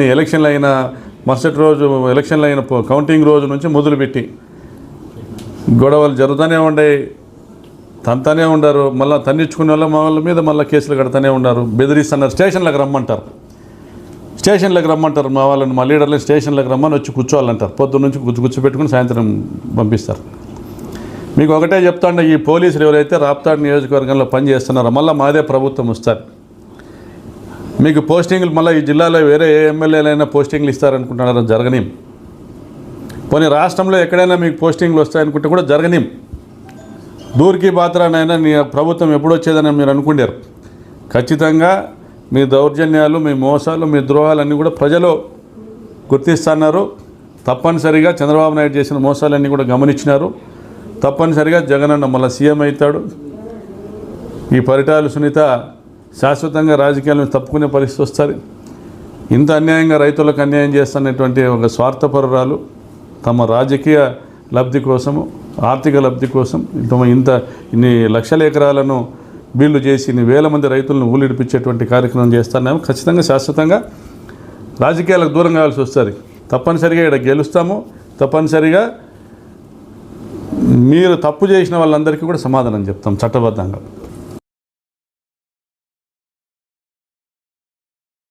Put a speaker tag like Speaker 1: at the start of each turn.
Speaker 1: ఎలక్షన్లు అయిన మరుసటి రోజు ఎలక్షన్లు అయిన కౌంటింగ్ రోజు నుంచి మొదలుపెట్టి గొడవలు జరుగుతూనే ఉండాయి, తంతానే ఉండారు. మళ్ళీ తన్నించుకునే వాళ్ళ మీద మళ్ళీ కేసులు కడుతూనే ఉన్నారు, బెదిరిస్తున్నారు. స్టేషన్లకు రమ్మంటారు మా వాళ్ళని, మా లీడర్లు స్టేషన్లకు రమ్మని వచ్చి కూర్చోవాలంటారు. పొద్దున్న నుంచి కూర్చోబెట్టుకుని సాయంత్రం పంపిస్తారు. మీకు ఒకటే చెప్తాండే, ఈ పోలీసులు ఎవరైతే రాప్తాడు నియోజకవర్గంలో పనిచేస్తున్నారో మళ్ళీ మాదే ప్రభుత్వం వస్తారు. మీకు పోస్టింగ్లు మళ్ళీ ఈ జిల్లాలో వేరే ఏ ఎమ్మెల్యేలైనా పోస్టింగ్లు ఇస్తారనుకుంటున్నారో జరగనీం. పోనీ రాష్ట్రంలో ఎక్కడైనా మీకు పోస్టింగ్లు వస్తాయనుకుంటే కూడా జరగనీం. దూరికి బాత్రానైనా నీ ప్రభుత్వం ఎప్పుడు వచ్చేదని మీరు అనుకుంటారు. ఖచ్చితంగా మీ దౌర్జన్యాలు, మీ మోసాలు, మీ ద్రోహాలన్నీ కూడా ప్రజలు గుర్తిస్తున్నారు. తప్పనిసరిగా చంద్రబాబు నాయుడు చేసిన మోసాలన్నీ కూడా గమనించినారు. తప్పనిసరిగా జగనన్న మళ్ళీ సీఎం అవుతాడు. ఈ పరిటాల సునీత శాశ్వతంగా రాజకీయాల నుంచి తప్పుకునే పరిస్థితి వస్తుంది. ఇంత అన్యాయంగా రైతులకు అన్యాయం చేస్తున్నటువంటి ఒక స్వార్థపరురాలు తమ రాజకీయ లబ్ధి కోసము, ఆర్థిక లబ్ధి కోసం ఇన్ని లక్షల ఎకరాలను బీళ్లు చేసి ఇన్ని వేల మంది రైతులను ఊలిడిపించేటువంటి కార్యక్రమం చేస్తున్నాము. ఖచ్చితంగా శాశ్వతంగా రాజకీయాలకు దూరం కావాల్సి వస్తుంది. తప్పనిసరిగా ఇక్కడ గెలుస్తాము. తప్పనిసరిగా మీరు తప్పు చేసిన వాళ్ళందరికీ కూడా సమాధానం చెప్తాం చట్టబద్ధంగా.